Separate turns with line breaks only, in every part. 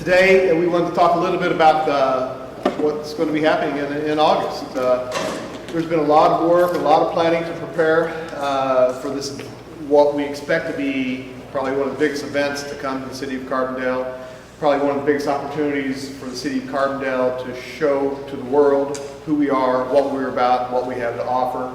Today we wanted to talk a little bit about what's going to be happening in August. There's been a lot of work, a lot of planning to prepare for this, what we expect to be probably one of the biggest events to come to the city of Carbondale, probably one of the biggest opportunities for the city of Carbondale to show to the world who we are, what we're about, what we have to offer.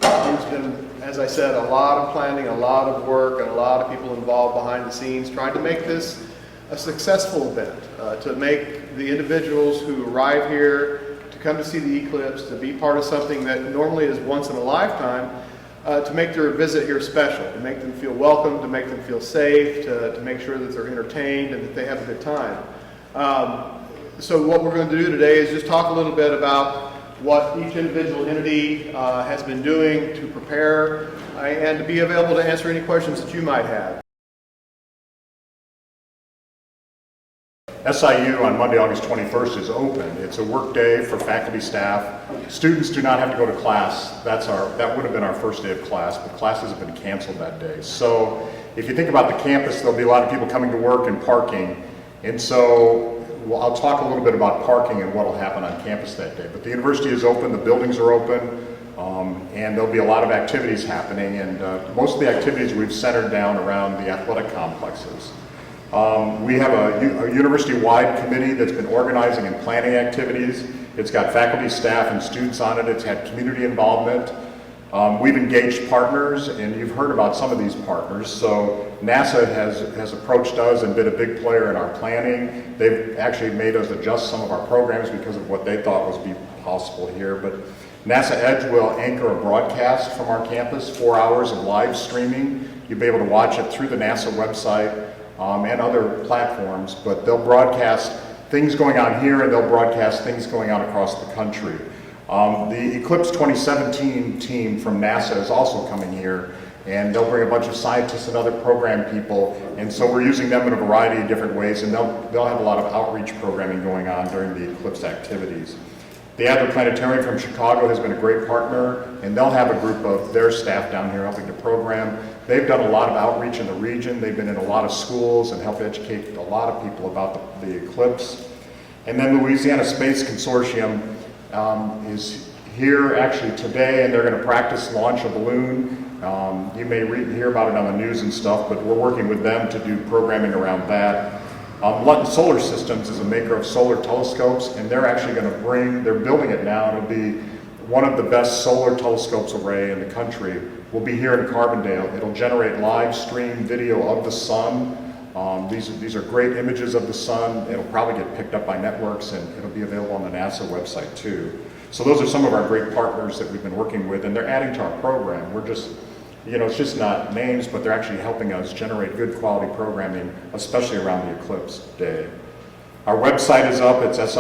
There's been, as I said, a lot of planning, a lot of work, and a lot of people involved behind the scenes trying to make this a successful event, to make the individuals who arrive here to come to see the Eclipse, to be part of something that normally is once in a lifetime, to make their visit here special, to make them feel welcome, to make them feel safe, to make sure that they're entertained and that they have a good time. So what we're going to do today is just talk a little bit about what each individual entity has been doing to prepare and to be available to answer any questions that you might have.
SIU on Monday, August 21st is open. It's a work day for faculty, staff. Students do not have to go to class. That would have been our first day of class, but classes have been canceled that day. So if you think about the campus, there'll be a lot of people coming to work and parking. And so I'll talk a little bit about parking and what will happen on campus that day. But the university is open, the buildings are open, and there'll be a lot of activities happening. And most of the activities we've centered down around the athletic complexes. We have a university-wide committee that's been organizing and planning activities. It's got faculty, staff, and students on it. It's had community involvement. We've engaged partners, and you've heard about some of these partners. So NASA has approached us and been a big player in our planning. They've actually made us adjust some of our programs because of what they thought was be possible here. But NASA Edge will anchor a broadcast from our campus, 4 hours of live streaming. You'll be able to watch it through the NASA website and other platforms, but they'll broadcast things going on here and they'll broadcast things going on across the country. The Eclipse 2017 team from NASA is also coming here, and they'll bring a bunch of scientists and other program people, and so we're using them in a variety of different ways, and they'll have a lot of outreach programming going on during the Eclipse activities. The Adler Planetarium from Chicago has been a great partner, and they'll have a group of their staff down here helping to program. They've done a lot of outreach in the region. They've been in a lot of schools and helped educate a lot of people about the Eclipse. And then Louisiana Space Consortium is here actually today, and they're going to practice launch a balloon. You may hear about it on the news and stuff, but we're working with them to do programming around that. Lutton Solar Systems is a maker of solar telescopes, and they're actually going to they're building it now, and it'll be one of the best solar telescopes array in the country. Will be here in Carbondale. It'll generate live stream video of the sun. These are great images of the sun. It'll probably get picked up by networks, and it'll be available on the NASA website too. So those are some of our great partners that we've been working with, and they're adding to our program. We're just, it's just not names, but they're actually helping us generate good quality programming, especially around the Eclipse Day. Our website is up. It's it's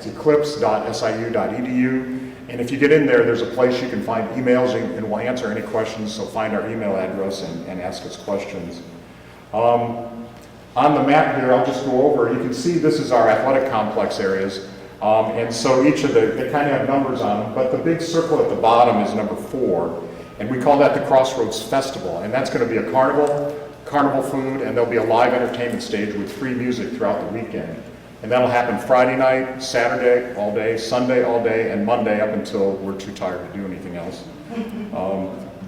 eclipse.siu.edu. And if you get in there, there's a place you can find emails, and we'll answer any questions. So find our email address and ask us questions. On the map here, I'll just go over. You can see this is our athletic complex areas. And so each of they kind of have numbers on them, but the big circle at the bottom is number 4. And we call that the Crossroads Festival. And that's going to be a carnival food, and there'll be a live entertainment stage with free music throughout the weekend. And that'll happen Friday night, Saturday all day, Sunday all day, and Monday up until we're too tired to do anything else.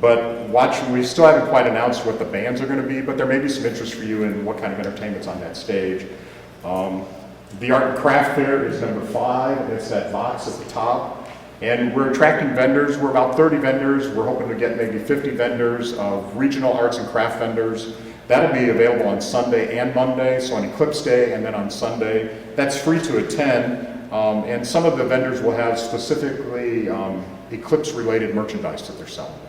But we still haven't quite announced what the bands are going to be, but there may be some interest for you in what kind of entertainment's on that stage. The Art and Craft Fair is number 5, and it's that box at the top. And we're attracting vendors. We're about 30 vendors. We're hoping to get maybe 50 vendors of regional arts and craft vendors. That'll be available on Sunday and Monday, so on Eclipse Day and then on Sunday. That's free to attend, and some of the vendors will have specifically Eclipse-related merchandise that they're selling there.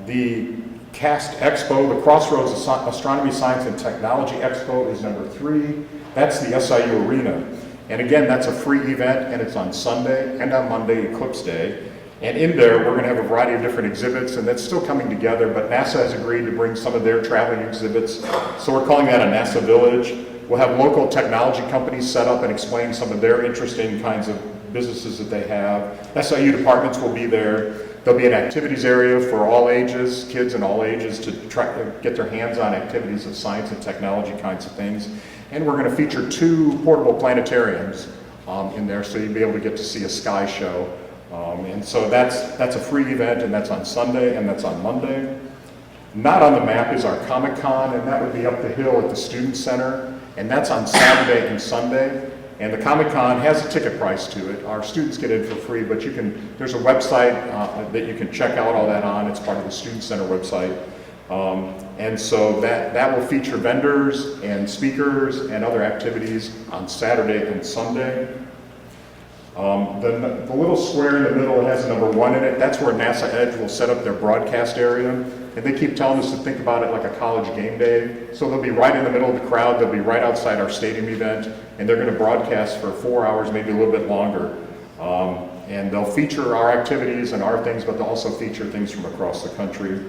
The CAST Expo, the Crossroads Astronomy, Science, and Technology Expo is number 3. That's the SIU Arena. And again, that's a free event, and it's on Sunday and on Monday, Eclipse Day. And in there, we're going to have a variety of different exhibits, and that's still coming together, but NASA has agreed to bring some of their traveling exhibits. So we're calling that a NASA Village. We'll have local technology companies set up and explain some of their interesting kinds of businesses that they have. SIU departments will be there. There'll be an activities area for all ages, kids in all ages, to try to get their hands on activities of science and technology kinds of things. And we're going to feature 2 portable planetariums in there, so you'll be able to get to see a sky show. And so that's a free event, and that's on Sunday and that's on Monday. Not on the map is our Comic-Con, and that would be up the hill at the Student Center, and that's on Saturday and Sunday. And the Comic-Con has a ticket price to it. Our students get in for free, but there's a website that you can check out all that on. It's part of the Student Center website. And so that will feature vendors and speakers and other activities on Saturday and Sunday. The little square in the middle has a number 1 in it. That's where NASA Edge will set up their broadcast area. And they keep telling us to think about it like a college game day. So they'll be right in the middle of the crowd. They'll be right outside our stadium event. And they're going to broadcast for 4 hours, maybe a little bit longer. And they'll feature our activities and our things, but they'll also feature things from across the country.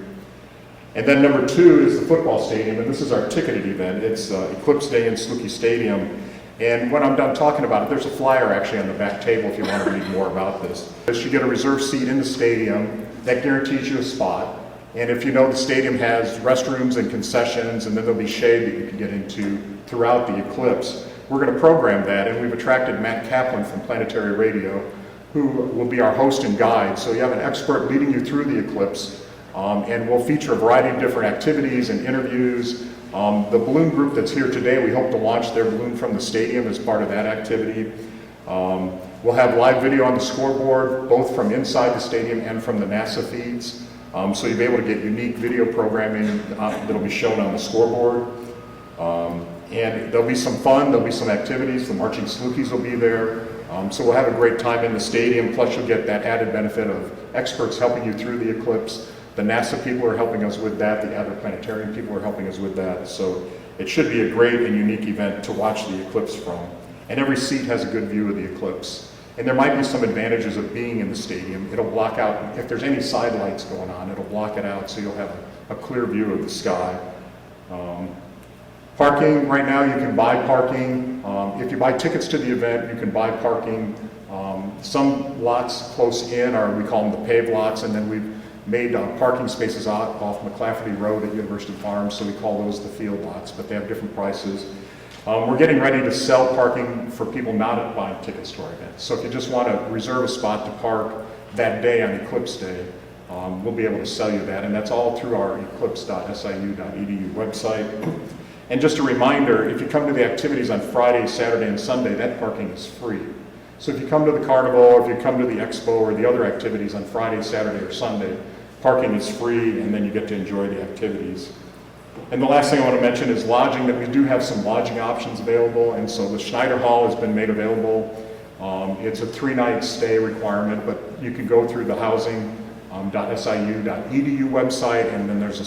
And then number 2 is the football stadium. And this is our ticketed event. It's Eclipse Day in Sluky Stadium. And when I'm done talking about it, there's a flyer actually on the back table if you want to read more about this. You get a reserved seat in the stadium. That guarantees you a spot. And if you know, the stadium has restrooms and concessions, and then there'll be shade that you can get into throughout the Eclipse. We're going to program that, and we've attracted Matt Kaplan from Planetary Radio, who will be our host and guide. So you have an expert leading you through the Eclipse, and we'll feature a variety of different activities and interviews. The balloon group that's here today, we hope to launch their balloon from the stadium as part of that activity. We'll have live video on the scoreboard, both from inside the stadium and from the NASA feeds. So you'll be able to get unique video programming that'll be shown on the scoreboard. And there'll be some fun, there'll be some activities. The Marching Slukies will be there. So we'll have a great time in the stadium, plus you'll get that added benefit of experts helping you through the Eclipse. The NASA people are helping us with that, the other planetarium people are helping us with that. So it should be a great and unique event to watch the Eclipse from. And every seat has a good view of the Eclipse. And there might be some advantages of being in the stadium. It'll block out, if there's any side lights going on, it'll block it out so you'll have a clear view of the sky. Parking, right now you can buy parking. If you buy tickets to the event, you can buy parking. Some lots close in are, we call them the paved lots, and then we've made parking spaces off McClafferty Road at University Farms, so we call those the field lots, but they have different prices. We're getting ready to sell parking for people not buying tickets to our event. So if you just want to reserve a spot to park that day on Eclipse Day, we'll be able to sell you that, and that's all through our eclipse.siu.edu website. And just a reminder, if you come to the activities on Friday, Saturday, and Sunday, that parking is free. So if you come to the carnival, if you come to the expo or the other activities on Friday, Saturday, or Sunday, parking is free, and then you get to enjoy the activities. And the last thing I want to mention is lodging, that we do have some lodging options available, and so the Schneider Hall has been made available. It's a 3-night stay requirement, but you can go through the housing.siu.edu website, and then there's a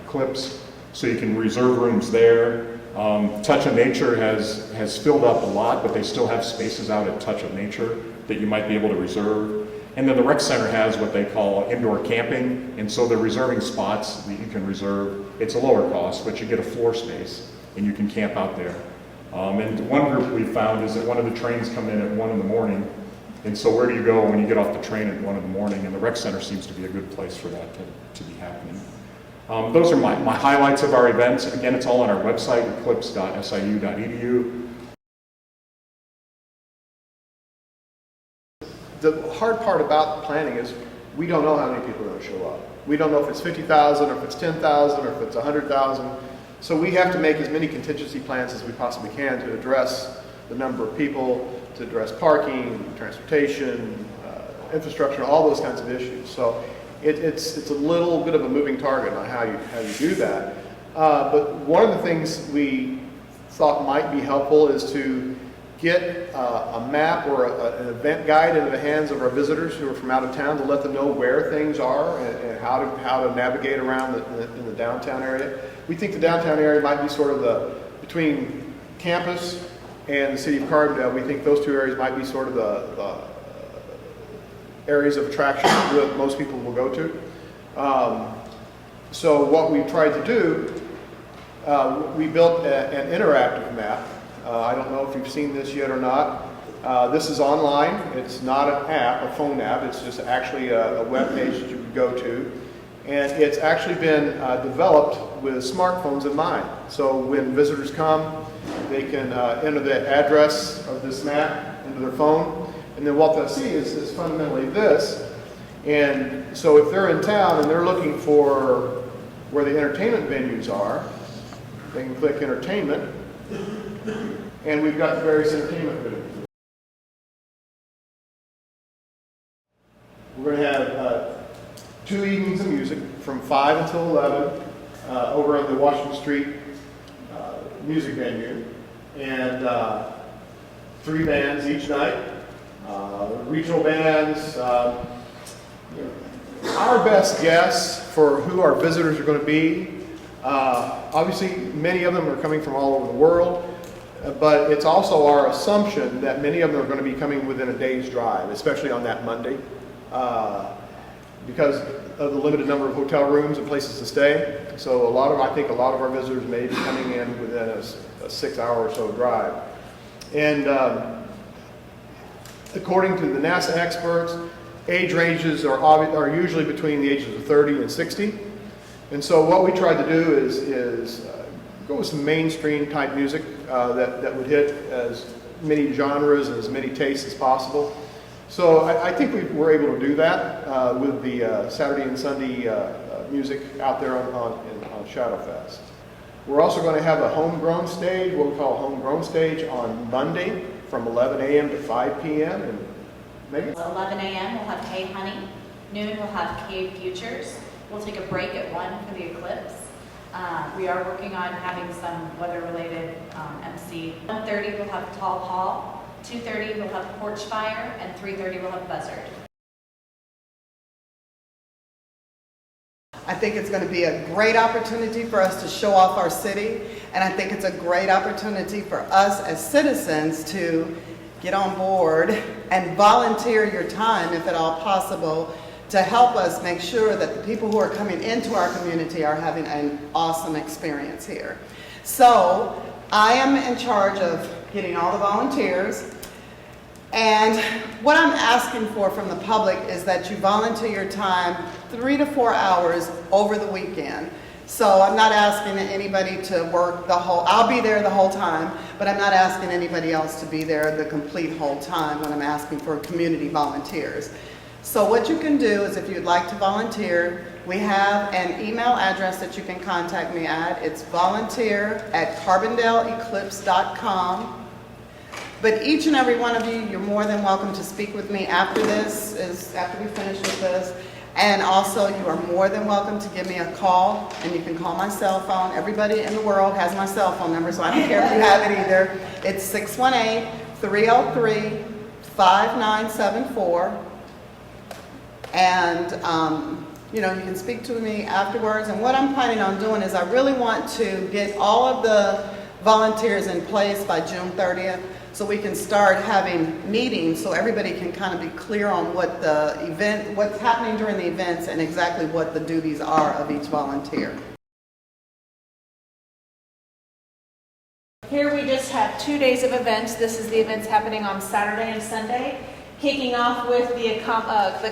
/ Eclipse, so you can reserve rooms there. Touch of Nature has filled up a lot, but they still have spaces out at Touch of Nature that you might be able to reserve. And then the rec center has what they call indoor camping, and so they're reserving spots that you can reserve. It's a lower cost, but you get a floor space, and you can camp out there. And one group we found is that one of the trains come in at 1 in the morning, and so where do you go when you get off the train at 1 in the morning? And the rec center seems to be a good place for that to be happening. Those are my highlights of our events. Again, it's all on our website, eclipse.siu.edu.
The hard part about planning is we don't know how many people are going to show up. We don't know if it's 50,000 or if it's 10,000 or if it's 100,000. So we have to make as many contingency plans as we possibly can to address the number of people, to address parking, transportation, infrastructure, all those kinds of issues. So it's a little bit of a moving target on how you do that. But one of the things we thought might be helpful is to get a map or an event guide into the hands of our visitors who are from out of town, to let them know where things are and how to navigate around in the downtown area. We think the downtown area might be sort of between campus and the city of Carbondale. We think those two areas might be sort of the areas of attraction that most people will go to. So what we tried to do, we built an interactive map. I don't know if you've seen this yet or not. This is online. It's not an app, a phone app. It's just actually a web page that you can go to. And it's actually been developed with smartphones in mind. So when visitors come, they can enter the address of this map into their phone. And then what they'll see is fundamentally this. And so if they're in town and they're looking for where the entertainment venues are, they can click entertainment. And we've got the various entertainment venues. We're going to have 2 evenings of music from 5 until 11 over at the Washington Street music venue, and 3 bands each night, regional bands. Our best guess for who our visitors are going to be, obviously many of them are coming from all over the world, but it's also our assumption that many of them are going to be coming within a day's drive, especially on that Monday. Because of the limited number of hotel rooms and places to stay. So I think a lot of our visitors may be coming in within a 6-hour or so drive. And according to the NASA experts, age ranges are usually between the ages of 30 and 60. And so what we tried to do is go with some mainstream type music that would hit as many genres and as many tastes as possible. So I think we were able to do that with the Saturday and Sunday music out there on Shadowfest. We're also going to have a homegrown stage, what we call a homegrown stage, on Monday from 11 a.m. to 5 p.m. And Megan?
11 a.m. we'll have Hey Honey. Noon we'll have Cave Futures. We'll take a break at 1 for the Eclipse. We are working on having some weather-related MC. 1:30 we'll have Tall Hall. 2:30 we'll have Porch Fire, and 3:30 we'll have Buzzard.
I think it's going to be a great opportunity for us to show off our city, and I think it's a great opportunity for us as citizens to get on board and volunteer your time, if at all possible, to help us make sure that the people who are coming into our community are having an awesome experience here. So I am in charge of getting all the volunteers, and what I'm asking for from the public is that you volunteer your time 3 to 4 hours over the weekend. So I'm not asking anybody to work I'll be there the whole time, but I'm not asking anybody else to be there the complete whole time when I'm asking for community volunteers. So what you can do is, if you'd like to volunteer, we have an email address that you can contact me at. It's volunteer@carbondaleeclipse.com. But each and every one of you, you're more than welcome to speak with me after we finish with this. And also, you are more than welcome to give me a call, and you can call my cell phone. Everybody in the world has my cell phone number, so I don't care if you have it either. It's 618-303-5974. And you can speak to me afterwards. And what I'm planning on doing is I really want to get all of the volunteers in place by June 30th, so we can start having meetings so everybody can kind of be clear on what's happening during the events and exactly what the duties are of each volunteer.
Here we just have 2 days of events. This is the events happening on Saturday and Sunday, kicking off with the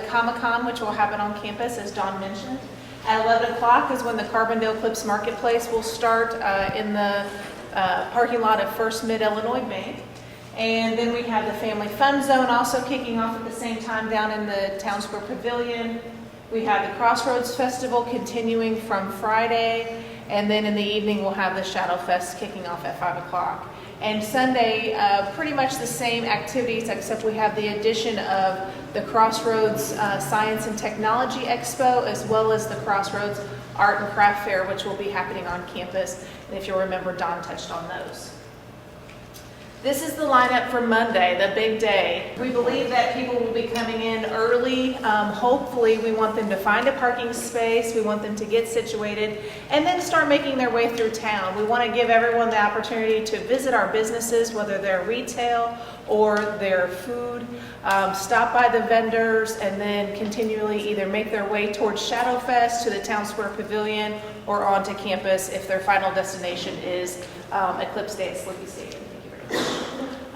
Comic-Con, which will happen on campus, as Dawn mentioned. At 11 o'clock is when the Carbondale Eclipse Marketplace will start in the parking lot of First Mid-Illinois Bank. And then we have the Family Fun Zone also kicking off at the same time down in the Town Square Pavilion. We have the Crossroads Festival continuing from Friday, and then in the evening we'll have the Shadow Fest kicking off at 5 o'clock. And Sunday, pretty much the same activities, except we have the addition of the Crossroads Science and Technology Expo, as well as the Crossroads Art and Craft Fair, which will be happening on campus. And if you'll remember, Don touched on those. This is the lineup for Monday, the big day. We believe that people will be coming in early. Hopefully, we want them to find a parking space. We want them to get situated and then start making their way through town. We want to give everyone the opportunity to visit our businesses, whether they're retail or they're food, stop by the vendors, and then continually either make their way towards Shadow Fest, to the Town Square Pavilion, or onto campus if their final destination is Eclipse Day at Slippy Stadium.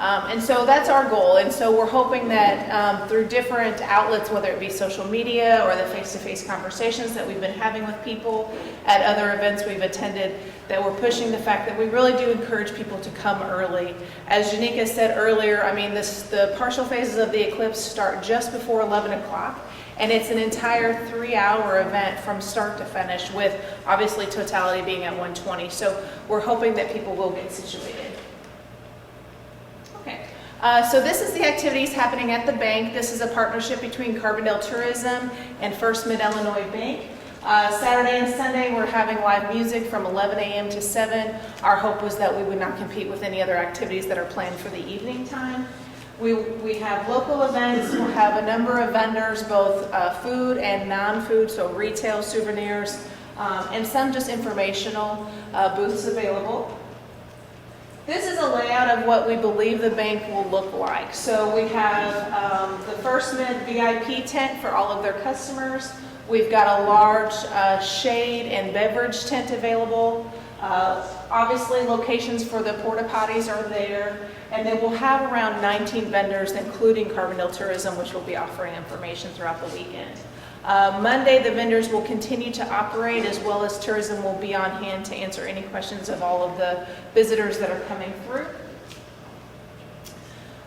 And so that's our goal. And so we're hoping that through different outlets, whether it be social media or the face-to-face conversations that we've been having with people at other events we've attended, that we're pushing the fact that we really do encourage people to come early. As Janika said earlier, I mean, the partial phases of the Eclipse start just before 11 o'clock. And it's an entire 3-hour event from start to finish, with obviously totality being at 1:20. So we're hoping that people will get situated. Okay, so this is the activities happening at the bank. This is a partnership between Carbondale Tourism and First Mid-Illinois Bank. Saturday and Sunday, we're having live music from 11 a.m. to 7. Our hope was that we would not compete with any other activities that are planned for the evening time. We have local events. We'll have a number of vendors, both food and non-food, so retail, souvenirs, and some just informational booths available. This is a layout of what we believe the bank will look like. So we have the First Mid VIP tent for all of their customers. We've got a large shade and beverage tent available. Obviously, locations for the porta potties are there. And then we'll have around 19 vendors, including Carbondale Tourism, which will be offering information throughout the weekend. Monday, the vendors will continue to operate, as well as tourism will be on hand to answer any questions of all of the visitors that are coming through.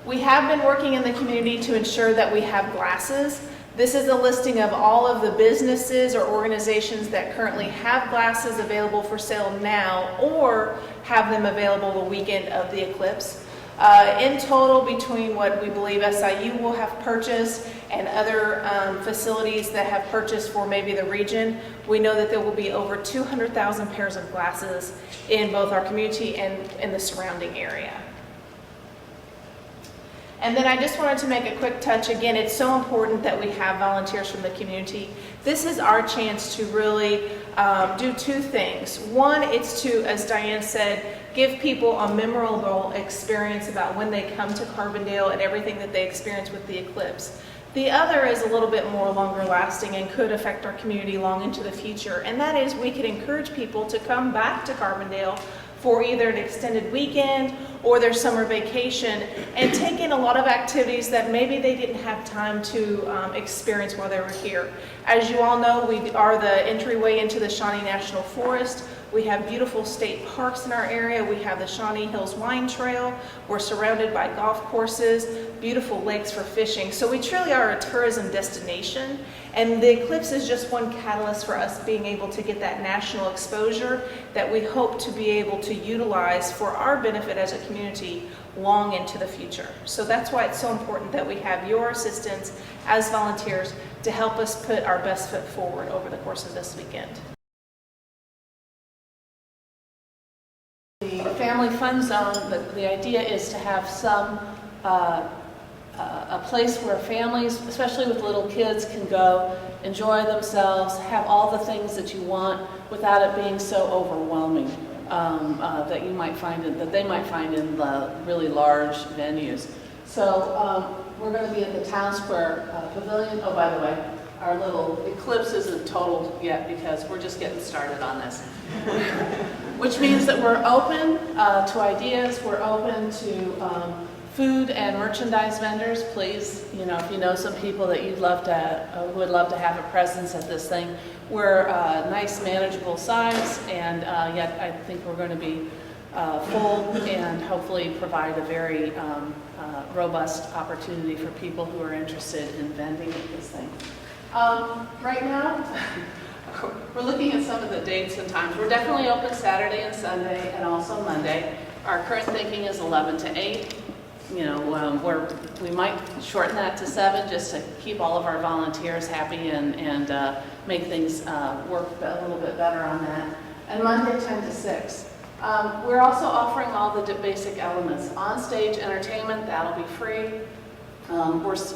We have been working in the community to ensure that we have glasses. This is a listing of all of the businesses or organizations that currently have glasses available for sale now, or have them available the weekend of the Eclipse. In total, between what we believe SIU will have purchased and other facilities that have purchased for maybe the region, we know that there will be over 200,000 pairs of glasses in both our community and in the surrounding area. And then I just wanted to make a quick touch. Again, it's so important that we have volunteers from the community. This is our chance to really do two things. One, it's to, as Diane said, give people a memorable experience about when they come to Carbondale and everything that they experience with the Eclipse. The other is a little bit more longer lasting and could affect our community long into the future, and that is we could encourage people to come back to Carbondale for either an extended weekend or their summer vacation and take in a lot of activities that maybe they didn't have time to experience while they were here. As you all know, we are the entryway into the Shawnee National Forest. We have beautiful state parks in our area. We have the Shawnee Hills Wine Trail. We're surrounded by golf courses, beautiful lakes for fishing. So we truly are a tourism destination. And the Eclipse is just one catalyst for us being able to get that national exposure that we hope to be able to utilize for our benefit as a community long into the future. So that's why it's so important that we have your assistance as volunteers to help us put our best foot forward over the course of this weekend. The family fun zone, the idea is to have some a place where families, especially with little kids, can go, enjoy themselves, have all the things that you want without it being so overwhelming that you might find that they might find in the really large venues. So we're going to be at the Town Square Pavilion. Oh, by the way, our little Eclipse isn't totaled yet because we're just getting started on this. Which means that we're open to ideas, we're open to food and merchandise vendors. Please, if you know some people that you'd love to, would love to have a presence at this thing, we're a nice, manageable size, and yet I think we're going to be full and hopefully provide a very robust opportunity for people who are interested in vending at this thing. Right now, we're looking at some of the dates and times. We're definitely open Saturday and Sunday and also Monday. Our current thinking is 11 to 8. We might shorten that to 7 just to keep all of our volunteers happy and make things work a little bit better on that. And Monday 10 to 6. We're also offering all the basic elements. On-stage entertainment, that'll be free.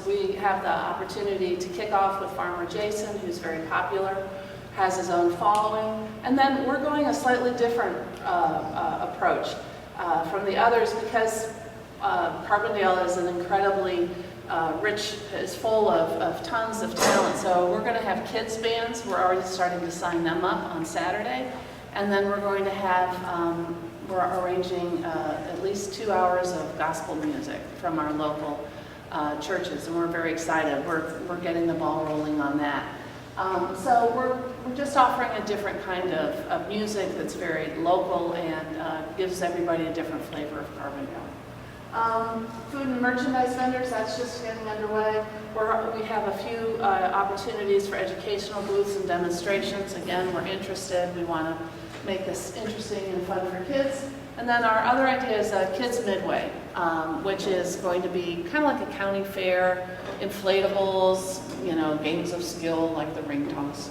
We have the opportunity to kick off with Farmer Jason, who's very popular, has his own following, and then we're going a slightly different approach from the others because Carbondale is an incredibly rich, is full of tons of talent. So we're going to have kids bands. We're already starting to sign them up on Saturday, and then we're going to have
we're arranging at least 2 hours of gospel music from our local churches, and we're very excited. We're getting the ball rolling on that. So we're just offering a different kind of music that's very local and gives everybody a different flavor of Carbondale. Food and merchandise vendors, that's just getting underway. We have a few opportunities for educational booths and demonstrations. Again, we're interested. We want to make this interesting and fun for kids. And then our other idea is Kids Midway, which is going to be kind of like a county fair, inflatables, games of skill like the ring toss,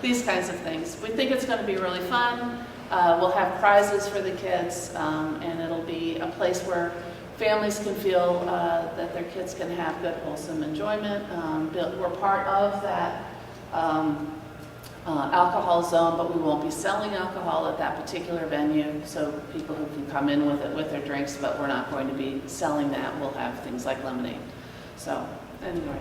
these kinds of things. We think it's going to be really fun. We'll have prizes for the kids, and it'll be a place where families can feel that their kids can have good, wholesome enjoyment. We're part of that alcohol zone, but we won't be selling alcohol at that particular venue, so people who can come in with it with their drinks, but we're not going to be selling that. We'll have things like lemonade. So anyway.